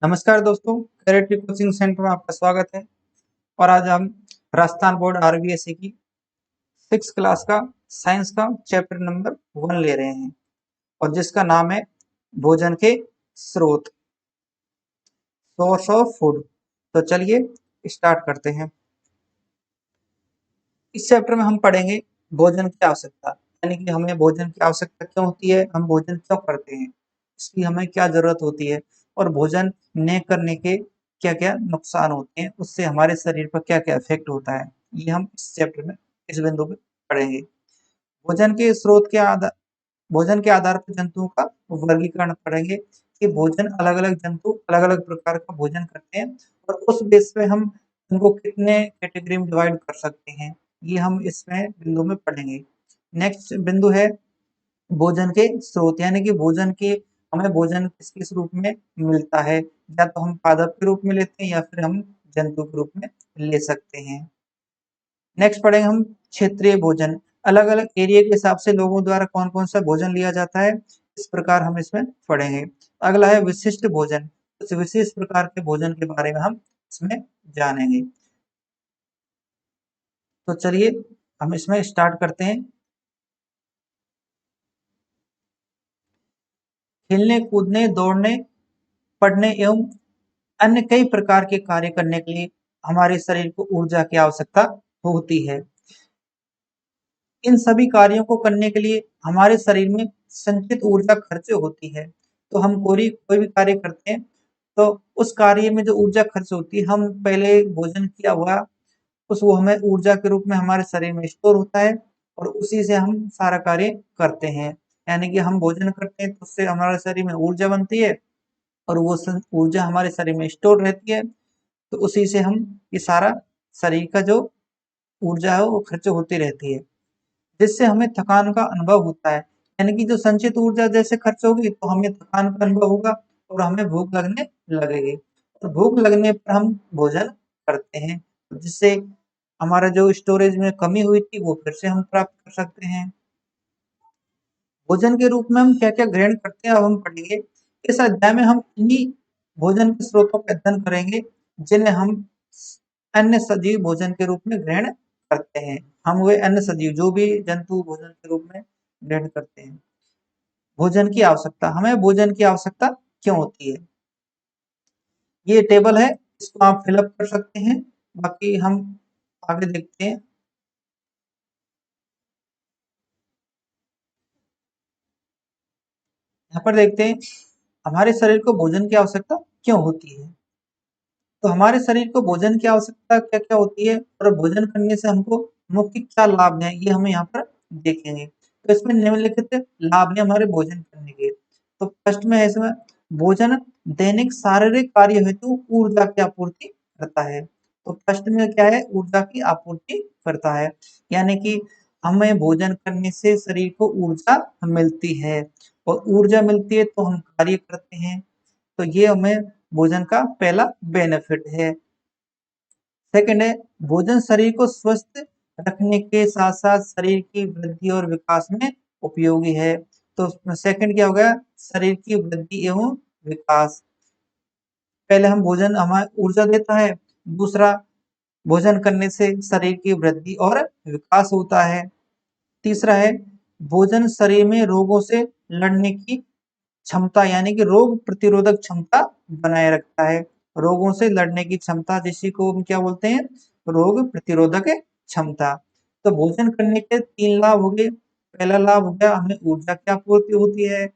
नमस्कार दोस्तों, carat coaching centre में आपका स्वागत है। और आज हम राजस्थान बोर्ड आरबीएसई की 6 क्लास का साइंस का चैप्टर नंबर 1 ले रहे हैं और जिसका नाम है भोजन के स्रोत, सोर्स ऑफ फूड। तो चलिए स्टार्ट करते हैं। इस चैप्टर में हम पढ़ेंगे भोजन की आवश्यकता, यानी कि हमें भोजन की आवश्यकता क्यों होती है, हम भोजन क्यों करते हैं, इसकी हमें क्या जरूरत होती है और भोजन न करने के क्या क्या नुकसान होते हैं, उससे हमारे शरीर पर क्या क्या इफेक्ट होता है, ये हम इस चैप्टर में इस बिंदु पे पढ़ेंगे। भोजन के स्रोत के आधार भोजन के आधार पर जंतुओं का वर्गीकरण पढ़ेंगे कि भोजन अलग अलग जंतु अलग अलग प्रकार का भोजन करते हैं और उस बेस पे हम उनको कितने कैटेगरी में डिवाइड कर सकते हैं, ये हम इसमें बिंदु में पढ़ेंगे। नेक्स्ट बिंदु है भोजन के स्रोत, यानी कि भोजन के हमें भोजन किस किस रूप में मिलता है, या तो हम पादप के रूप में लेते हैं या फिर हम जंतु के रूप में ले सकते हैं। नेक्स्ट पढ़ेंगे हम क्षेत्रीय भोजन, अलग अलग एरिया के हिसाब से लोगों द्वारा कौन कौन सा भोजन लिया जाता है, इस प्रकार हम इसमें पढ़ेंगे। अगला है विशिष्ट भोजन, कुछ विशेष प्रकार के भोजन के बारे में हम इसमें जानेंगे। तो चलिए हम इसमें स्टार्ट करते हैं। खेलने कूदने दौड़ने पढ़ने एवं अन्य कई प्रकार के कार्य करने के लिए हमारे शरीर को ऊर्जा की आवश्यकता होती है। इन सभी कार्यों को करने के लिए हमारे शरीर में संचित ऊर्जा खर्च होती है। तो हम कोई भी कार्य करते हैं तो उस कार्य में जो ऊर्जा खर्च होती है, हम पहले भोजन किया हुआ उस वो हमें ऊर्जा के रूप में हमारे शरीर में स्टोर होता है और उसी से हम सारा कार्य करते हैं। यानी कि हम भोजन करते हैं तो उससे हमारे शरीर में ऊर्जा बनती है और वो ऊर्जा हमारे शरीर में स्टोर रहती है, तो उसी से हम ये सारा शरीर का जो ऊर्जा है वो खर्च होती रहती है, जिससे हमें थकान का अनुभव होता है। यानी कि जो संचित ऊर्जा जैसे खर्च होगी तो हमें थकान का अनुभव होगा और हमें भूख लगने लगेगी और भूख लगने पर हम भोजन करते हैं, जिससे हमारा जो स्टोरेज में कमी हुई थी वो फिर से हम प्राप्त कर सकते हैं। भोजन के रूप में हम क्या-क्या ग्रहण करते हैं अब हम पढ़ेंगे। इस अध्याय में हम इन्हीं भोजन के स्रोतों का अध्ययन करेंगे जिन्हें हम अन्य सजीव भोजन के रूप में ग्रहण करते हैं। हम वे अन्य सजीव जो भी जंतु भोजन के रूप में ग्रहण करते हैं। भोजन की आवश्यकता, हमें भोजन की आवश्यकता क्यों होती है? ये टेबल है, इसको आप फिल अप कर सकते हैं। बाकी हम आगे देखते हैं। यहाँ पर देखते हैं हमारे शरीर को भोजन की आवश्यकता क्यों होती है। तो हमारे शरीर को भोजन की आवश्यकता क्या-क्या होती है और भोजन करने से हमको मुख्य क्या लाभ हैं, ये हम यहाँ पर देखेंगे। तो इसमें निम्नलिखित लाभ हैं हमारे भोजन करने के। तो फर्स्ट में है इसमें भोजन दैनिक शारीरिक कार्य हेतु ऊर्जा की आपूर्ति करता है। तो फर्स्ट में क्या है, ऊर्जा की आपूर्ति करता है, यानी कि हमें भोजन करने से शरीर को ऊर्जा मिलती है और ऊर्जा मिलती है तो हम कार्य करते हैं, तो ये हमें भोजन का पहला बेनिफिट है। सेकंड है भोजन शरीर को स्वस्थ रखने के साथ साथ शरीर की वृद्धि और विकास में उपयोगी है। तो सेकंड क्या हो गया, शरीर की वृद्धि एवं विकास। पहले हम भोजन हमें ऊर्जा देता है, दूसरा भोजन करने से शरीर की वृद्धि और विकास होता है। तीसरा है भोजन शरीर में रोगों से लड़ने की क्षमता, यानी कि रोग प्रतिरोधक क्षमता बनाए रखता है। रोगों से लड़ने की क्षमता, जिसी को हम क्या बोलते हैं, रोग प्रतिरोधक क्षमता। तो भोजन करने के 3 लाभ हो गए। पहला लाभ हो गया हमें ऊर्जा की आपूर्ति होती है।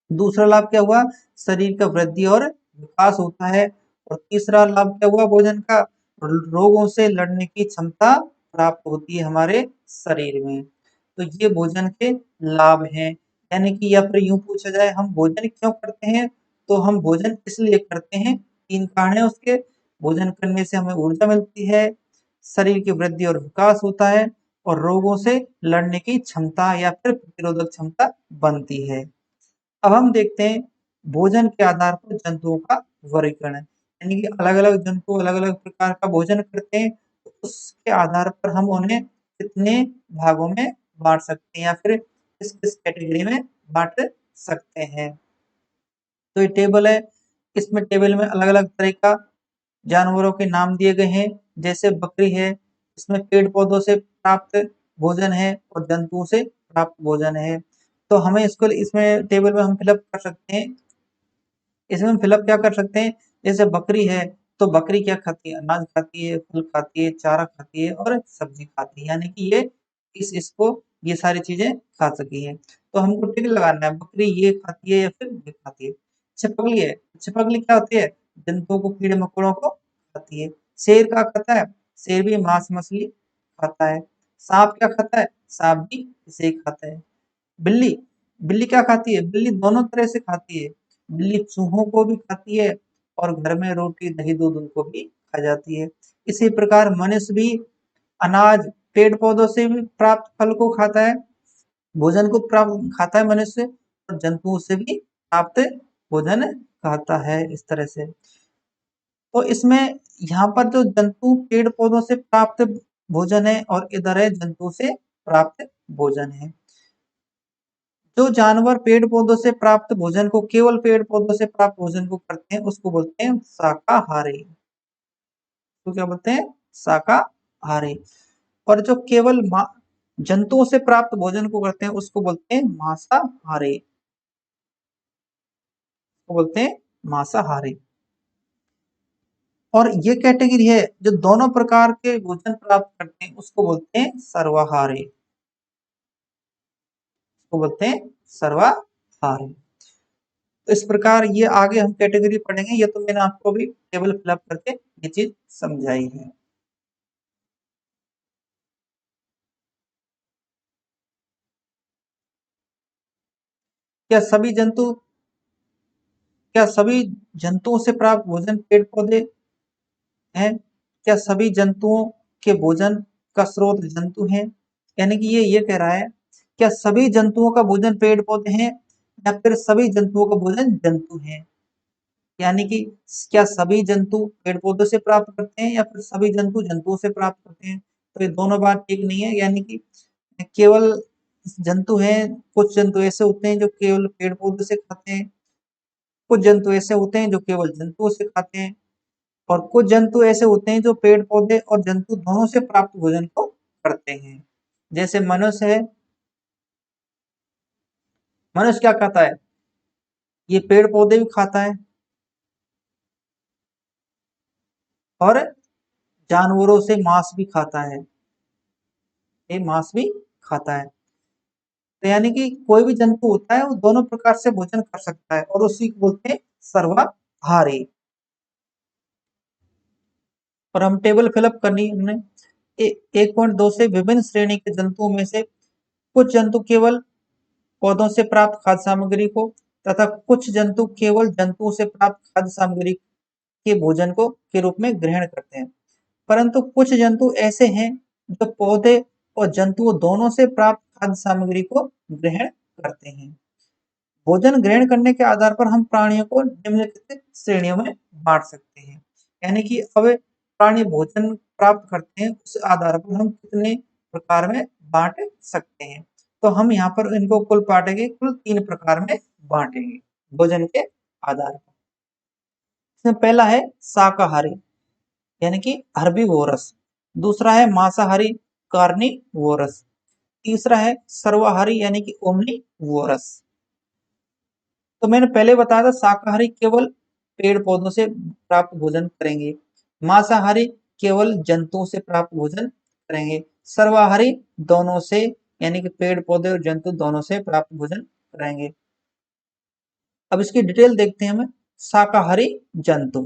दूसरा लाभ क्या हुआ, शरीर का वृद्धि और विकास होता है। और तीसरा लाभ क्या हुआ भोजन का, रोगों से लड़ने की क्षमता प्राप्त होती है हमारे शरीर में। तो ये भोजन के लाभ हैं। यानी कि या फिर यूँ पूछा जाए हम भोजन क्यों करते हैं, तो हम भोजन इसलिए करते हैं, 3 कारण हैं उसके। भोजन करने से हमें ऊर्जा मिलती है, शरीर की वृद्धि और विकास होता है और रोगों से लड़ने की क्षमता या फिर प्रतिरोधक क्षमता बनती है। अब हम देखते हैं भोजन के आधार पर जंतुओं का वर्गीकरण, यानी कि अलग-अलग जंतु अलग-अलग प्रकार का भोजन करते हैं, तो उसके आधार पर हम उन्हें कितने भागों में बाँट सकते हैं या फिर किस-किस कैटेगरी में बाँट सकते हैं। तो ये टेबल है, इसमें टेबल में अलग अलग तरह का जानवरों के नाम दिए गए हैं, जैसे बकरी है, इसमें पेड़ पौधों से प्राप्त भोजन है और जंतुओं से प्राप्त भोजन है। तो हमें इसको इसमें टेबल में हम फिलअप कर सकते हैं। इसमें हम फिलअप क्या कर सकते हैं, जैसे बकरी है तो बकरी क्या खाती है, अनाज खाती है, फल खाती है, चारा खाती है और सब्जी खाती है, यानी कि ये इसको ये सारी चीजें खा सकी है। तो हमको टिक लगाना है, बकरी ये खाती है या फिर ये खाती है। छिपकली है, छिपकली क्या होती है, जंतुओं को, कीड़े मकोड़ों को खाती है। शेर क्या खाता है, शेर भी मांस मछली खाता है। सांप क्या खाता है, सांप भी इसे खाता है। बिल्ली, बिल्ली क्या खाती है, बिल्ली दोनों तरह से खाती है। बिल्ली चूहों को भी खाती है और घर में रोटी दही दूध उनको भी खा जाती है। इसी प्रकार मनुष्य भी अनाज, पेड़ पौधों से भी प्राप्त फल को खाता है, भोजन को प्राप्त खाता है मनुष्य, और जंतुओं से भी प्राप्त भोजन खाता है, इस तरह से। तो इसमें यहाँ पर जो जंतु पेड़ पौधों से प्राप्त भोजन है और इधर है जंतु से प्राप्त भोजन है। जो जानवर पेड़ पौधों से प्राप्त भोजन को, केवल पेड़ पौधों से प्राप्त भोजन को करते हैं, उसको बोलते हैं शाकाहारी। तो क्या बोलते हैं, शाकाहारी। और जो केवल जंतुओं से प्राप्त भोजन को करते हैं उसको बोलते हैं मांसाहारी, उसको बोलते हैं मांसाहारी। और ये कैटेगरी है जो दोनों प्रकार के भोजन प्राप्त करते हैं उसको बोलते हैं सर्वाहारी, उसको बोलते हैं सर्वाहारी। तो इस प्रकार ये आगे हम कैटेगरी पढ़ेंगे, ये तो मैंने आपको भी टेबल फिलअप करके ये चीज समझाई है। क्या सभी जंतु, क्या सभी जंतुओं से प्राप्त भोजन पेड़ पौधे हैं, क्या सभी जंतुओं के भोजन का स्रोत जंतु हैं, यानी कि ये कह रहा है क्या सभी जंतुओं का भोजन पेड़ पौधे हैं या फिर सभी जंतुओं का भोजन जंतु हैं, यानी कि क्या सभी जंतु पेड़ पौधों से प्राप्त करते हैं या फिर सभी जंतु जंतुओं से प्राप्त करते हैं। तो ये दोनों बात ठीक नहीं है, यानी कि केवल जंतु हैं, कुछ जंतु ऐसे होते हैं जो केवल पेड़ पौधे से खाते हैं, कुछ जंतु ऐसे होते हैं जो केवल जंतुओं से खाते हैं, और कुछ जंतु ऐसे होते हैं जो पेड़ पौधे और जंतु दोनों से प्राप्त भोजन को करते हैं। जैसे मनुष्य है, मनुष्य क्या खाता है, ये पेड़ पौधे भी खाता है और जानवरों से मांस भी खाता है, ये मांस भी खाता है। तो यानी कि कोई भी जंतु होता है वो दोनों प्रकार से भोजन कर सकता है और उसी को बोलते हैं सर्वाहारी। और हम टेबल फिलअप करनी है हमने। 1.2 से विभिन्न श्रेणी के जंतुओं में से कुछ जंतु केवल पौधों से प्राप्त खाद्य सामग्री को तथा कुछ जंतु केवल जंतुओं से प्राप्त खाद्य सामग्री के भोजन को के रूप में ग्रहण करते हैं, परंतु कुछ जंतु ऐसे हैं जो पौधे और जंतुओं दोनों से प्राप्त खाद्य सामग्री को ग्रहण करते हैं। भोजन ग्रहण करने के आधार पर हम प्राणियों को निम्नलिखित श्रेणियों में बांट सकते हैं, यानी कि अब प्राणी भोजन प्राप्त करते हैं उस आधार पर हम कितने प्रकार में बांट सकते हैं। तो हम यहाँ पर इनको कुल बांटेंगे, कुल 3 प्रकार में बांटेंगे भोजन के आधार पर। इसमें पहला है शाकाहारी, यानी कि हर्बीवोरस। दूसरा है मांसाहारी, कार्निवोरस। तीसरा है सर्वाहारी, यानी कि ओमनीवोरस। तो मैंने पहले बताया था शाकाहारी केवल पेड़ पौधों से प्राप्त भोजन करेंगे, मांसाहारी केवल जंतुओं से प्राप्त भोजन करेंगे, सर्वाहारी दोनों से, यानी कि पेड़ पौधे और जंतु दोनों से प्राप्त भोजन करेंगे। अब इसकी डिटेल देखते हैं हमें। शाकाहारी जंतु,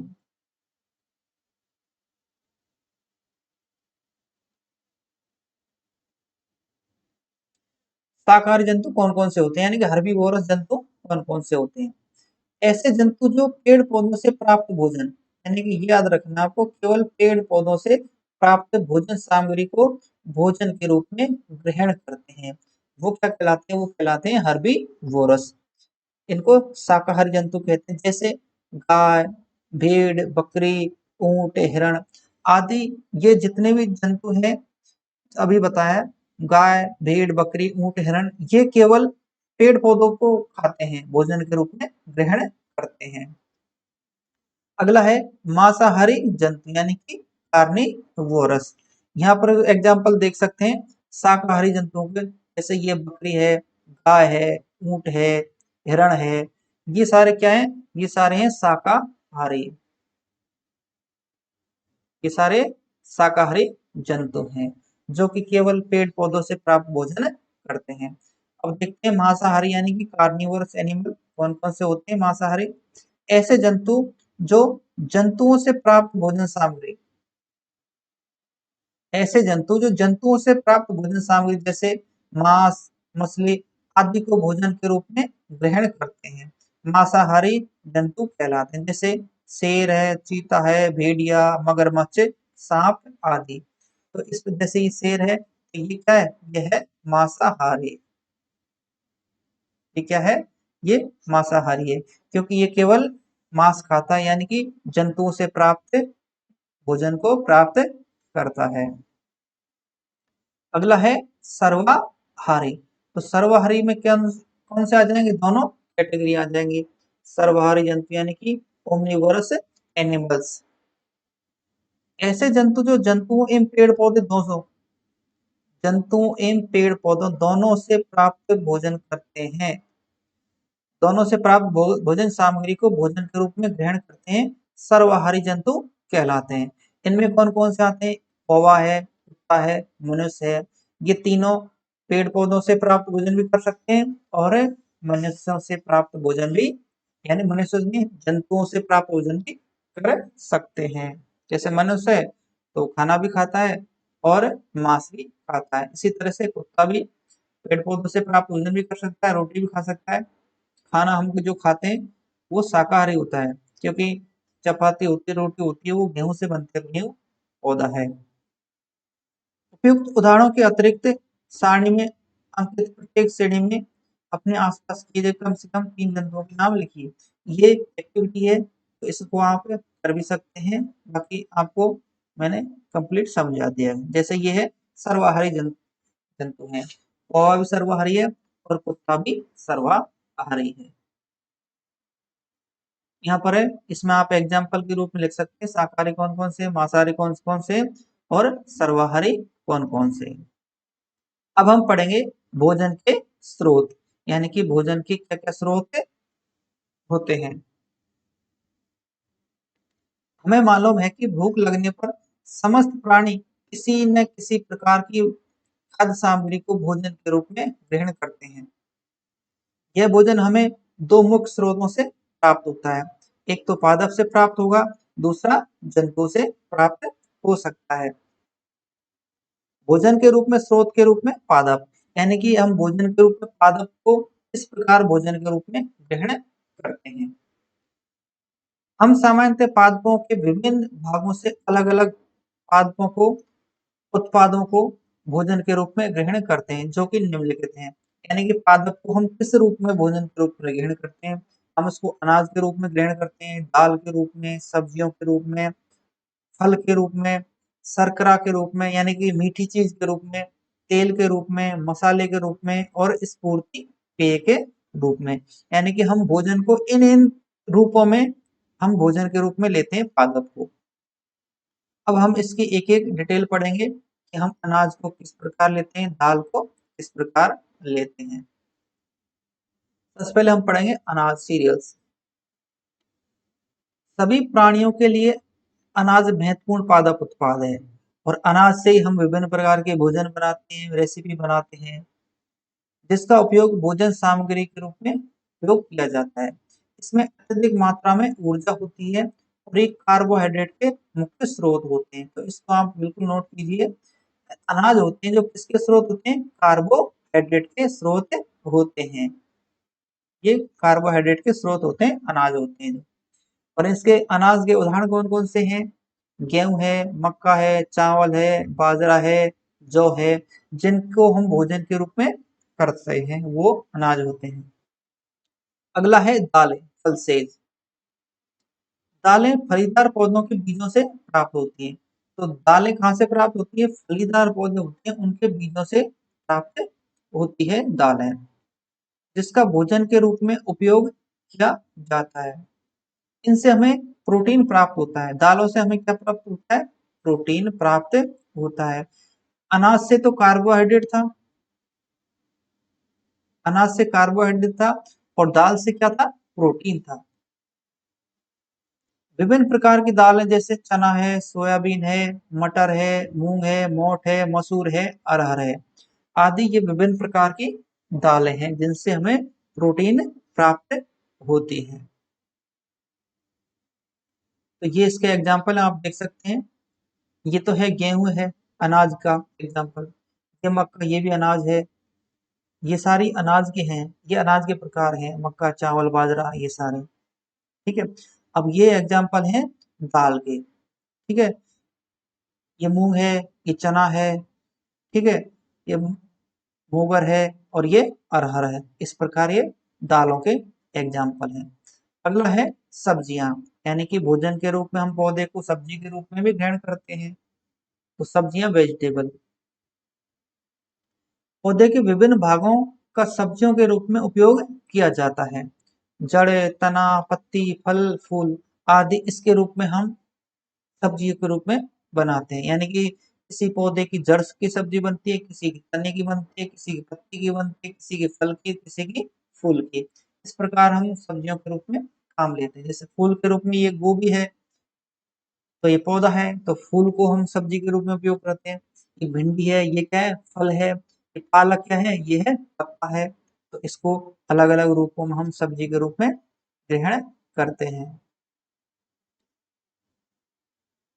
शाकाहारी जंतु कौन कौन से होते हैं, यानी कि हर्बीवोरस जंतु कौन कौन से होते हैं। ऐसे जंतु जो पेड़ पौधों से प्राप्त भोजन, यानी कि ये याद रखना आपको, केवल पेड़ पौधों से प्राप्त भोजन सामग्री को भोजन के रूप में ग्रहण करते हैं, वो क्या कहलाते हैं, वो कहलाते हैं हर्बीवोरस। इनको शाकाहारी जंतु कहते हैं। जैसे गाय, भेड़, बकरी, ऊंट, हिरण आदि, ये जितने भी जंतु हैं अभी बताया, गाय, भेड़, बकरी, ऊंट, हिरण, ये केवल पेड़ पौधों को खाते हैं, भोजन के रूप में ग्रहण करते हैं। अगला है मांसाहारी जंतु यानी कि कार्निवोरस। यहाँ पर एग्जाम्पल देख सकते हैं शाकाहारी जंतुओं के, जैसे ये बकरी है, गाय है, ऊंट है, हिरण है, ये सारे क्या हैं? ये सारे हैं शाकाहारी, ये सारे शाकाहारी जंतु हैं जो कि केवल पेड़ पौधों से प्राप्त भोजन करते हैं। अब देखते हैं मांसाहारी यानी कि कार्निवोरस एनिमल कौन कौन से होते हैं मांसाहारी। ऐसे जंतु जो जंतुओं से प्राप्त भोजन सामग्री, ऐसे जंतु जो जंतुओं से प्राप्त भोजन सामग्री जैसे मांस, मछली आदि को भोजन के रूप में ग्रहण करते हैं, मांसाहारी जंतु कहलाते हैं। जैसे शेर है, चीता है, भेड़िया, मगरमच्छ, सांप आदि। तो इस जैसे ये शेर है तो ये क्या है? यह है मांसाहारी। ये क्या है? ये मांसाहारी है क्योंकि ये केवल मांस खाता है यानी कि जंतुओं से प्राप्त भोजन को प्राप्त करता है। अगला है सर्वाहारी। तो सर्वाहारी में क्या कौन से आ जाएंगे? दोनों कैटेगरी आ जाएंगे। सर्वाहारी जंतु यानी कि ओमनिवोरस एनिमल्स, ऐसे जंतु जो जंतुओं एवं पेड़ पौधे दोनों, जंतुओं एवं पेड़ पौधों दोनों से प्राप्त भोजन करते हैं, दोनों से प्राप्त भोजन सामग्री को भोजन के रूप में ग्रहण करते हैं, सर्वाहारी जंतु कहलाते हैं। इनमें कौन कौन से आते हैं? कौवा है, कुत्ता है, मनुष्य है। ये तीनों पेड़ पौधों से प्राप्त भोजन भी कर सकते हैं और मनुष्यों से प्राप्त भोजन भी, यानी मनुष्य में जंतुओं से प्राप्त भोजन भी कर सकते हैं। जैसे मनुष्य है तो खाना भी खाता है और मांस भी खाता है, इसी तरह से कुत्ता भी पेड़ पौधों से प्राप्त भोजन भी कर सकता है, रोटी भी खा सकता है। खाना हम जो खाते हैं वो शाकाहारी होता है क्योंकि चपाती होती है, रोटी होती है, वो गेहूं से बनती है, गेहूं पौधा है। उपयुक्त उदाहरणों के अतिरिक्त सारणी में अंकित प्रत्येक श्रेणी में अपने आसपास किए गए कम से कम 3 जंतुओं के नाम लिखिए। ये एक्टिविटी है तो इसको आप कर भी सकते हैं, बाकी आपको मैंने कंप्लीट समझा दिया है। जैसे ये है सर्वाहारी जंतु है, कौवा भी सर्वाहारी है और कुत्ता भी सर्वाहारी है। यहाँ पर है, इसमें आप एग्जाम्पल के रूप में लिख सकते हैं शाकाहारी कौन कौन से, मांसाहारी कौन कौन से और सर्वाहारी कौन कौन से। अब हम पढ़ेंगे भोजन के स्रोत, यानी कि भोजन के क्या क्या स्रोत होते हैं। हमें मालूम है कि भूख लगने पर समस्त प्राणी किसी न किसी प्रकार की खाद्य सामग्री को भोजन के रूप में ग्रहण करते हैं। यह भोजन हमें दो मुख्य स्रोतों से प्राप्त होता है, एक तो पादप से प्राप्त होगा, दूसरा जंतु से प्राप्त हो सकता है। भोजन के रूप में, स्रोत के रूप में पादप, यानी कि हम भोजन के रूप में पादप को इस प्रकार भोजन के रूप में ग्रहण करते हैं। हम सामान्यतः पादपों के विभिन्न भागों से अलग अलग पादपों को, उत्पादों को भोजन के रूप में ग्रहण करते हैं जो कि निम्नलिखित हैं। यानी कि पादप को हम किस रूप में भोजन के रूप में ग्रहण करते हैं? हम उसको अनाज के रूप में ग्रहण करते हैं, दाल के रूप में, सब्जियों के रूप में, फल के रूप में, शर्करा के रूप में यानी कि मीठी चीज के रूप में, तेल के रूप में, मसाले के रूप में और स्फूर्ति पेय के रूप में। यानी कि हम भोजन को इन इन रूपों में हम भोजन के रूप में लेते हैं पादप को। अब हम इसकी एक एक डिटेल पढ़ेंगे कि हम अनाज को किस प्रकार लेते हैं, दाल को किस प्रकार लेते हैं। सबसे पहले हम पढ़ेंगे अनाज, सीरियल्स। सभी प्राणियों के लिए अनाज महत्वपूर्ण पादप उत्पाद है और अनाज से ही हम विभिन्न प्रकार के भोजन बनाते हैं, रेसिपी बनाते हैं, जिसका उपयोग भोजन सामग्री के रूप में प्रयोग किया जाता है। इसमें अत्यधिक मात्रा में ऊर्जा होती है और एक कार्बोहाइड्रेट के मुख्य स्रोत होते हैं। तो इसको आप बिल्कुल नोट कीजिए। अनाज होते हैं जो किसके स्रोत होते हैं? कार्बोहाइड्रेट के स्रोत होते हैं। ये कार्बोहाइड्रेट के स्रोत होते हैं, अनाज होते हैं। और इसके अनाज के उदाहरण कौन कौन से हैं? गेहूं है, मक्का है, चावल है, बाजरा है, जौ है, जिनको हम भोजन के रूप में करते हैं वो अनाज होते हैं। अगला है दालें, पल्सेज। दालें फलीदार पौधों के बीजों से प्राप्त होती हैं। तो दालें कहाँ से प्राप्त होती है? फलीदार पौधे होते हैं उनके बीजों से प्राप्त होती है दालें, जिसका भोजन के रूप में उपयोग किया जाता है। इनसे हमें प्रोटीन प्राप्त होता है। दालों से हमें क्या प्राप्त होता है? प्रोटीन प्राप्त होता है। अनाज से तो कार्बोहाइड्रेट था, अनाज से कार्बोहाइड्रेट था, और दाल से क्या था? प्रोटीन था। विभिन्न प्रकार की दालें जैसे चना है, सोयाबीन है, मटर है, मूंग है, मोठ है, मसूर है, अरहर है आदि, ये विभिन्न प्रकार की दालें हैं जिनसे हमें प्रोटीन प्राप्त होती है। तो ये इसके एग्जाम्पल आप देख सकते हैं। ये तो है गेहूं है, अनाज का एग्जाम्पल। ये मक्का, ये भी अनाज है। ये सारी अनाज के हैं, ये अनाज के प्रकार हैं, मक्का, चावल, बाजरा, ये सारे। ठीक है। अब ये एग्जाम्पल है दाल के। ठीक है। ये मूंग है, ये चना है, ठीक है, ये मोगर है, और ये अरहर है। इस प्रकार ये दालों के एग्जाम्पल हैं। अगला है सब्जियां, यानी कि भोजन के रूप में हम पौधे को सब्जी के रूप में भी ग्रहण करते हैं। तो सब्जियां, वेजिटेबल। पौधे के विभिन्न भागों का सब्जियों के रूप में उपयोग किया जाता है। जड़, तना, पत्ती, फल, फूल आदि इसके रूप में हम सब्जी के रूप में बनाते हैं। यानी कि किसी पौधे की जड़ की सब्जी बनती है, किसी की तने की बनती है, किसी की पत्ती की बनती है, किसी के फल की, किसी की फूल की। इस प्रकार हम सब्जियों के रूप में काम लेते हैं। जैसे फूल के रूप में ये गोभी है, तो ये पौधा है, तो फूल को हम सब्जी के रूप में उपयोग करते हैं। ये भिंडी है, ये क्या है? फल है। ये पालक क्या है? ये है पत्ता है। तो इसको अलग अलग रूपों में हम सब्जी के रूप में ग्रहण करते हैं।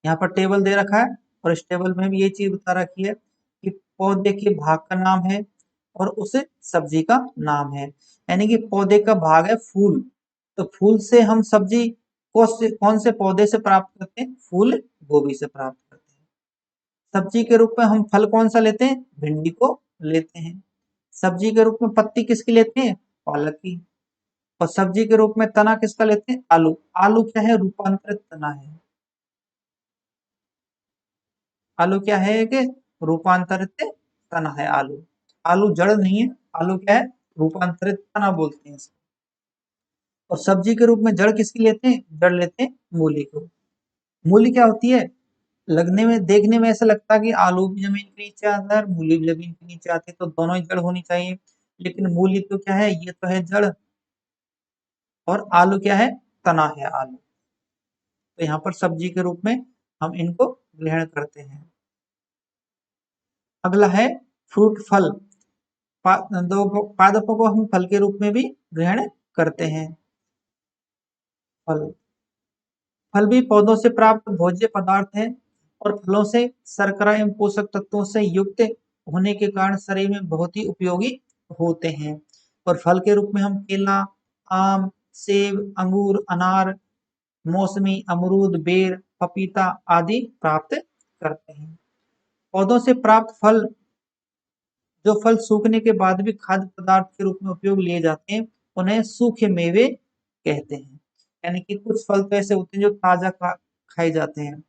यहाँ पर टेबल दे रखा है, और इस टेबल में भी ये चीज बता रखी है कि पौधे के भाग का नाम है और उस सब्जी का नाम है। यानी कि पौधे का भाग है फूल, तो फूल से हम सब्जी कौन से पौधे से प्राप्त करते हैं? फूल गोभी से प्राप्त करते हैं। सब्जी के रूप में हम फल कौन सा लेते हैं? भिंडी को लेते हैं। सब्जी के रूप में पत्ती किसकी लेते हैं? पालक की। और सब्जी के रूप में तना किसका लेते हैं? आलू। आलू क्या है? रूपांतरित तना है। आलू क्या है? कि रूपांतरित तना है आलू। आलू जड़ नहीं है, आलू क्या है? रूपांतरित तना बोलते हैं इसको। और सब्जी के रूप में जड़ किसकी लेते हैं? जड़ लेते हैं मूली को। मूली क्या होती है? लगने में, देखने में ऐसा लगता है कि आलू भी जमीन के नीचे आता है और मूली भी जमीन के नीचे आती है, तो दोनों ही जड़ होनी चाहिए। लेकिन मूली तो क्या है? ये तो है जड़, और आलू क्या है? तना है आलू। तो यहाँ पर सब्जी के रूप में हम इनको ग्रहण करते हैं। अगला है फ्रूट, फल। दो पादपों को हम फल के रूप में भी ग्रहण करते हैं। फल, फल भी पौधों से प्राप्त भोज्य पदार्थ है, और फलों से शर्करा एवं पोषक तत्वों से युक्त होने के कारण शरीर में बहुत ही उपयोगी होते हैं। और फल के रूप में हम केला, आम, सेब, अंगूर, अनार, मौसमी, अमरूद, बेर, पपीता आदि प्राप्त करते हैं। पौधों से प्राप्त फल, जो फल सूखने के बाद भी खाद्य पदार्थ के रूप में उपयोग लिए जाते हैं, उन्हें सूखे मेवे कहते हैं। यानी कि कुछ फल तो ऐसे होते हैं जो ताजा खाए जाते हैं,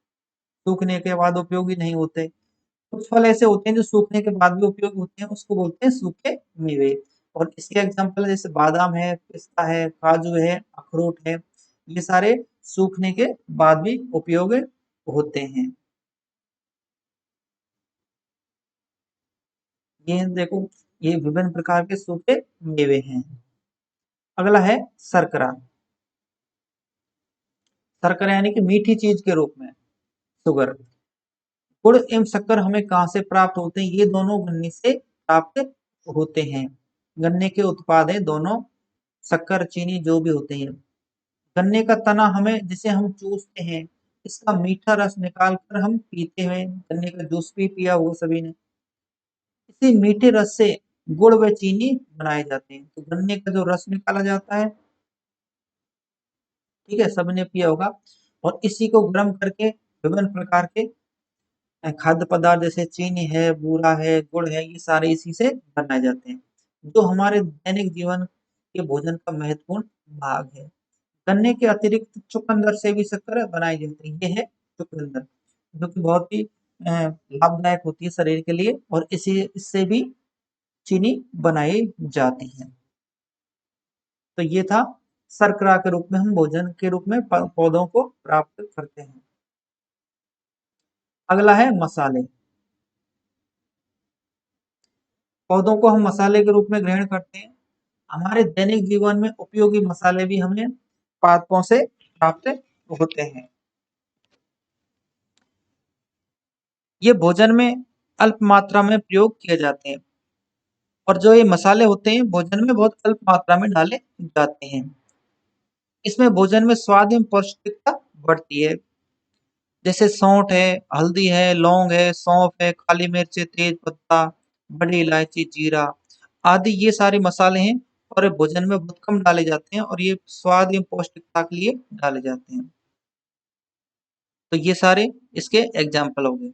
सूखने के बाद उपयोगी नहीं होते। कुछ फल ऐसे होते हैं जो सूखने के बाद भी उपयोगी होते हैं, उसको बोलते हैं सूखे मेवे। और इसके एग्जाम्पल जैसे बादाम है, पिस्ता है, काजू है, अखरोट है, ये सारे सूखने के बाद भी उपयोग होते हैं। ये देखो, ये विभिन्न प्रकार के सूखे मेवे हैं। अगला है शर्करा। शर्करा यानी कि मीठी चीज के रूप में शुगर। गुड़ एवं शक्कर हमें कहाँ से प्राप्त होते हैं? ये दोनों गन्ने से प्राप्त होते हैं। गन्ने के उत्पाद हैं दोनों, शक्कर, चीनी जो भी होते हैं। गन्ने का तना हमें, जिसे हम चूसते हैं, इसका मीठा रस निकाल कर हम पीते हैं। गन्ने का जूस भी पिया होगा सभी ने। इसी मीठे रस से गुड़ व चीनी बनाए जाते हैं। तो गन्ने का जो रस निकाला जाता है, ठीक है, सबने पिया होगा। और इसी को गर्म करके विभिन्न प्रकार के खाद्य पदार्थ जैसे चीनी है, बूरा है, गुड़ है, ये सारे इसी से बनाए जाते हैं, जो हमारे दैनिक जीवन के भोजन का महत्वपूर्ण भाग है। गन्ने के अतिरिक्त चुकंदर से भी शक्कर बनाई जाती है। ये है चुकंदर, जो कि बहुत ही लाभदायक होती है शरीर के लिए, और इसी इससे भी चीनी बनाई जाती है। तो ये था शर्करा के रूप में हम भोजन के रूप में पौधों को प्राप्त करते हैं। अगला है मसाले। पौधों को हम मसाले के रूप में ग्रहण करते हैं। हमारे दैनिक जीवन में उपयोगी मसाले भी हमें पादपों से प्राप्त होते हैं। ये भोजन में अल्प मात्रा में प्रयोग किए जाते हैं और जो ये मसाले होते हैं भोजन में बहुत अल्प मात्रा में डाले जाते हैं। इसमें भोजन में स्वाद एवं पौष्टिकता बढ़ती है। जैसे सौंठ है, हल्दी है, लौंग है, सौंफ है, काली मिर्च, तेज पत्ता, बड़ी इलायची, जीरा आदि ये सारे मसाले हैं और ये भोजन में बहुत कम डाले जाते हैं और ये स्वाद एवं पौष्टिकता के लिए डाले जाते हैं। तो ये सारे इसके एग्जाम्पल हो गए।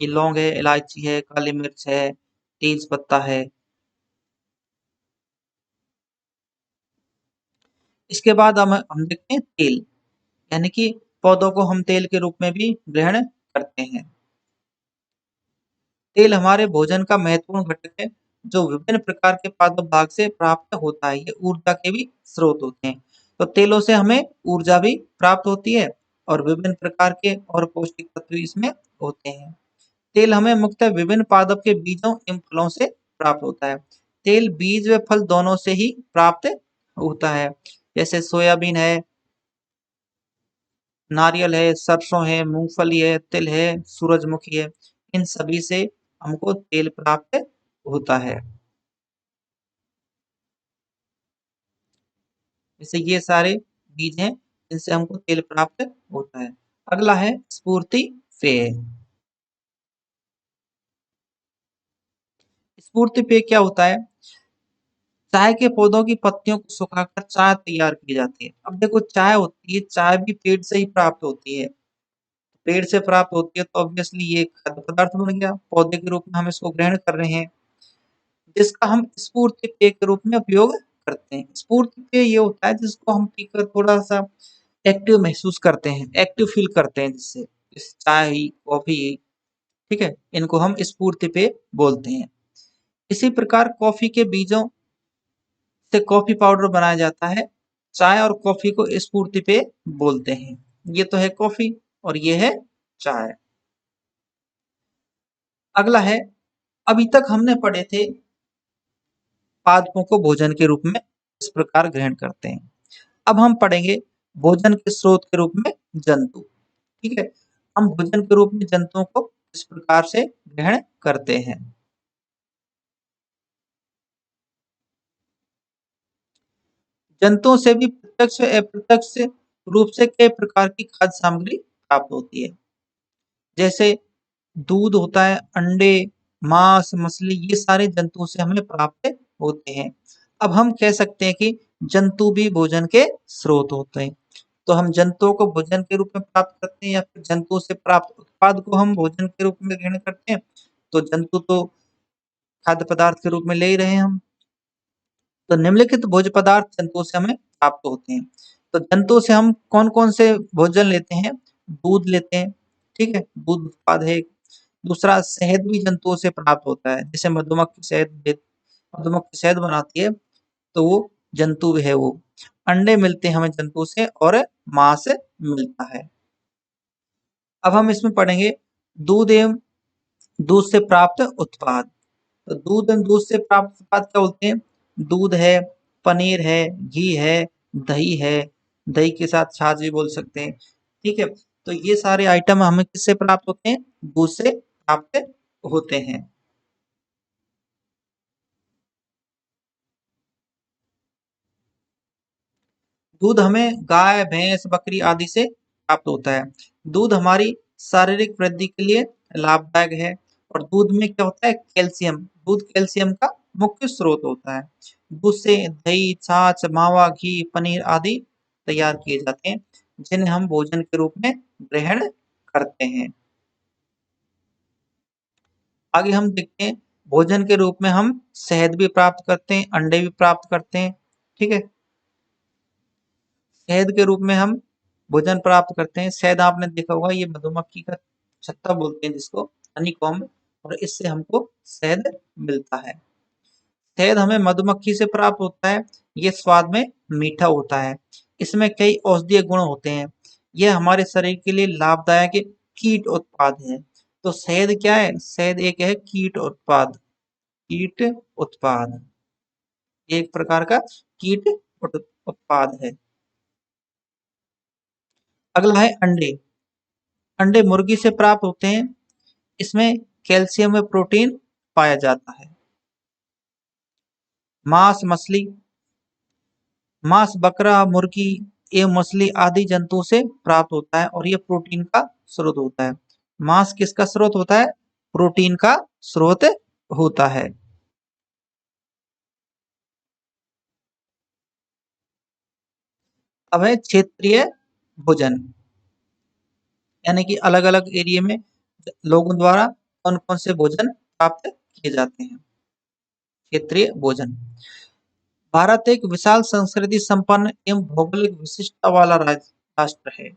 ये लौंग है, इलायची है, काली मिर्च है, तेज पत्ता है। इसके बाद हम देखते हैं तेल, यानी कि पौधों को हम तेल के रूप में भी ग्रहण करते हैं। तेल हमारे भोजन का महत्वपूर्ण घटक है जो विभिन्न प्रकार के पादप भाग से प्राप्त होता है। ये ऊर्जा के भी स्रोत होते हैं। तो तेलों से हमें ऊर्जा भी प्राप्त होती है और विभिन्न प्रकार के और पौष्टिक तत्व इसमें होते हैं। तेल हमें मुख्यतः विभिन्न पादप के बीजों एवं फलों से प्राप्त होता है। तेल बीज व फल दोनों से ही प्राप्त होता है। जैसे सोयाबीन है, नारियल है, सरसों है, मूंगफली है, तिल है, सूरजमुखी है, इन सभी से हमको तेल प्राप्त होता है। जैसे ये सारे बीज हैं जिनसे हमको तेल प्राप्त होता है। अगला है स्फूर्ति पेय। स्फूर्ति पेय क्या होता है? चाय के पौधों की पत्तियों को सुखाकर चाय तैयार की जाती है। अब देखो चाय होती है, चाय भी पेड़ से ही प्राप्त होती है। पेड़ से प्राप्त होती है तो ऑब्वियसली ये खाद्य पदार्थ बन गया, पौधे के रूप में हम इसको ग्रहण कर रहे हैं, जिसका हम स्फूर्ति पेय के रूप में उपयोग करते हैं। स्फूर्ति पेय ये होता है जिसको हम पीकर थोड़ा सा एक्टिव महसूस करते हैं, एक्टिव फील करते हैं, जिससे इस चाय ही, कॉफी ही, ठीक है, इनको हम स्फूर्ति पेय बोलते हैं। इसी प्रकार कॉफी के बीजों से कॉफी पाउडर बनाया जाता है। चाय और कॉफी को स्फूर्ति पेय बोलते हैं। ये तो है कॉफी और ये है चाय। अगला है, अभी तक हमने पढ़े थे पादपों को भोजन के रूप में इस प्रकार ग्रहण करते हैं। अब हम पढ़ेंगे भोजन के स्रोत के रूप में जंतु। ठीक है, हम भोजन के रूप में जंतुओं को इस प्रकार से ग्रहण करते हैं। जंतुओं से भी प्रत्यक्ष अप्रत्यक्ष रूप से कई प्रकार की खाद्य सामग्री प्राप्त होती है। जैसे दूध होता है, अंडे, मांस, मछली, ये सारे जंतुओं से हमें प्राप्त होते हैं। अब हम कह सकते हैं कि जंतु भी भोजन के स्रोत होते हैं। तो हम जंतुओं को भोजन के रूप में प्राप्त करते हैं या फिर जंतुओं से प्राप्त उत्पाद को हम भोजन के रूप में ग्रहण करते हैं। तो जंतु तो खाद्य पदार्थ के रूप में ले ही रहे हैं हम। तो निम्नलिखित भोज्य पदार्थ जंतुओं से हमें प्राप्त होते हैं। तो जंतुओं से हम कौन कौन से भोजन लेते हैं? दूध लेते हैं, ठीक है, दूध उत्पाद है। दूसरा, शहद भी जंतुओं से प्राप्त होता है, जैसे मधुमक्खी शहद बनाती है तो वो जंतु है वो। अंडे मिलते हैं हमें जंतु से और मांस मिलता है। अब हम इसमें पढ़ेंगे दूध एवं दूध से प्राप्त उत्पाद। तो दूध एवं दूध से प्राप्त उत्पाद क्या बोलते हैं? दूध है, पनीर है, घी है, दही है, दही के साथ छाछ भी बोल सकते हैं। ठीक है, तो ये सारे आइटम हमें किससे प्राप्त होते हैं? दूध से प्राप्त होते हैं। दूध हमें गाय, भैंस, बकरी आदि से प्राप्त होता है। दूध हमारी शारीरिक वृद्धि के लिए लाभदायक है और दूध में क्या होता है? कैल्शियम। दूध कैल्शियम का मुख्य स्रोत होता है। दूध से दही, छाछ, मावा, घी, पनीर आदि तैयार किए जाते हैं, जिन्हें हम भोजन के रूप में ग्रहण करते हैं। आगे हम देखते हैं भोजन के रूप में हम शहद भी प्राप्त करते हैं, अंडे भी प्राप्त करते हैं। ठीक है, शहद के रूप में हम भोजन प्राप्त करते हैं। शहद आपने देखा होगा, ये मधुमक्खी का छत्ता बोलते हैं जिसको, हनीकॉम्ब, और इससे हमको शहद मिलता है। शहद हमें मधुमक्खी से प्राप्त होता है। ये स्वाद में मीठा होता है। इसमें कई औषधीय गुण होते हैं। यह हमारे शरीर के लिए लाभदायक कीट उत्पाद है। तो शहद क्या है? शहद एक है कीट उत्पाद। कीट उत्पाद एक प्रकार का कीट उत्पाद है। अगला है अंडे। अंडे मुर्गी से प्राप्त होते हैं। इसमें कैल्शियम व प्रोटीन पाया जाता है। मांस मछली। मांस बकरा, मुर्गी एवं मछली आदि जंतुओं से प्राप्त होता है और यह प्रोटीन का स्रोत होता है। मांस किसका स्रोत होता है? प्रोटीन का स्रोत होता है। अब है क्षेत्रीय भोजन, यानी कि अलग अलग एरिया में लोगों द्वारा कौन कौन से भोजन प्राप्त किए जाते हैं। क्षेत्रीय भोजन। भारत एक विशाल संस्कृति संपन्न एवं भौगोलिक विशिष्टता वाला राष्ट्र है।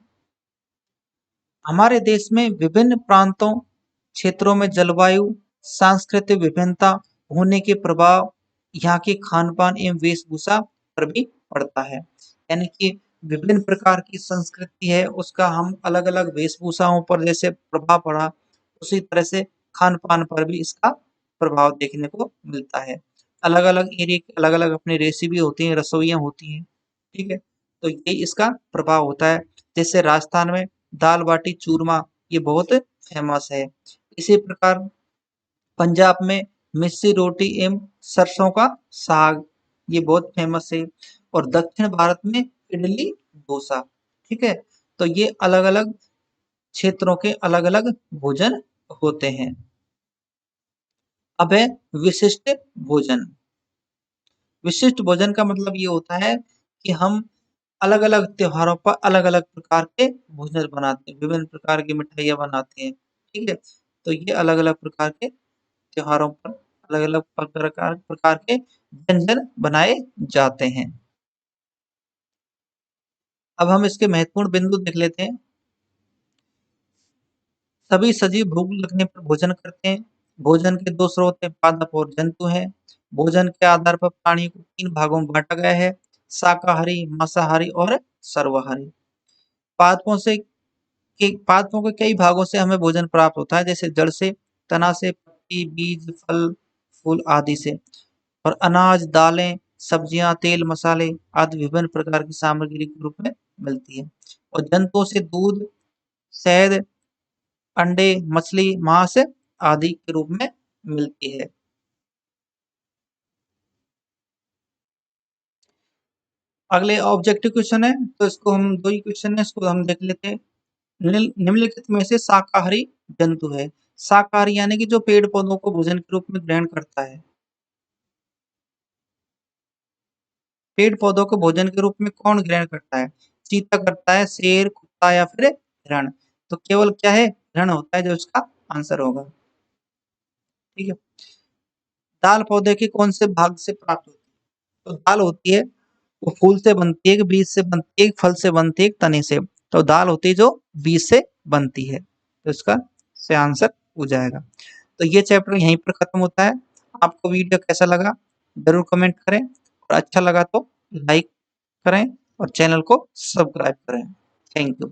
हमारे देश में विभिन्न प्रांतों क्षेत्रों में जलवायु, सांस्कृतिक विभिन्नता होने के प्रभाव यहाँ के खान-पान एवं वेशभूषा पर भी पड़ता है। यानी कि विभिन्न प्रकार की संस्कृति है, उसका हम अलग-अलग वेशभूषाओं पर जैसे प्रभाव पड़ा, उसी तरह से खान-पान पर भी इसका प्रभाव देखने को मिलता है। अलग-अलग एरिया की अलग-अलग अपनी रेसिपी होती हैं, रसोइयाँ होती हैं, ठीक है? तो ये इसका प्रभाव होता है। जैसे राजस्थान में दाल बाटी चूरमा ये बहुत फेमस है। इसी प्रकार पंजाब में मिस्सी रोटी एवं सरसों का साग ये बहुत फेमस है। और दक्षिण भारत में इडली डोसा, ठीक है? तो ये अलग-अलग क्षेत्रों के अलग-अलग भोजन होते हैं। अब है विशिष्ट भोजन। विशिष्ट भोजन का मतलब ये होता है कि हम अलग-अलग त्योहारों पर अलग-अलग प्रकार के भोजन बनाते हैं, विभिन्न प्रकार की मिठाइयाँ बनाते हैं, ठीक है? तो ये अलग-अलग प्रकार के त्योहारों पर अलग-अलग प्रकार प्रकार के व्यंजन बनाए जाते हैं। अब हम इसके महत्वपूर्ण बिंदु देख लेते हैं। सभी सजीव भूख लगने पर भोजन करते हैं। भोजन के 2 स्रोत हैं, पादप और जंतु हैं। भोजन के आधार पर प्राणी को 3 भागों में बाँटा गया है, शाकाहारी, मांसाहारी और सर्वाहारी। पादपों से पादपों के कई भागों से हमें भोजन प्राप्त होता है, जैसे जड़ से, तना से, पत्ती, बीज, फल, फूल आदि से। और अनाज, दालें, सब्जियां, तेल, मसाले आदि विभिन्न प्रकार की सामग्री के रूप में मिलती है। और जंतुओं से दूध, शहद, अंडे, मछली, मांस आदि के रूप में मिलती है। अगले ऑब्जेक्टिव क्वेश्चन है, तो इसको हम दो ही क्वेश्चन है, इसको हम देख लेते हैं। निम्नलिखित में से शाकाहारी जंतु है। शाकाहारी यानी कि जो पेड़ पौधों को भोजन के रूप में ग्रहण करता है। पेड़ पौधों को भोजन के रूप में कौन ग्रहण करता है? चीता करता है, शेर, कुत्ता या फिर हिरण? तो केवल क्या है? हिरण होता है जो इसका आंसर होगा। ठीक है। दाल पौधे के कौन से भाग से प्राप्त होती है? तो दाल होती है वो फूल से बनती है, कि बीज से बनती है, कि फल से बनती है, कि तने से? तो दाल होती है जो बीज से बनती है। तो इसका से आंसर हो जाएगा। तो ये चैप्टर यहीं पर खत्म होता है। आपको वीडियो कैसा लगा जरूर कमेंट करें, और अच्छा लगा तो लाइक करें और चैनल को सब्सक्राइब करें। Thank you.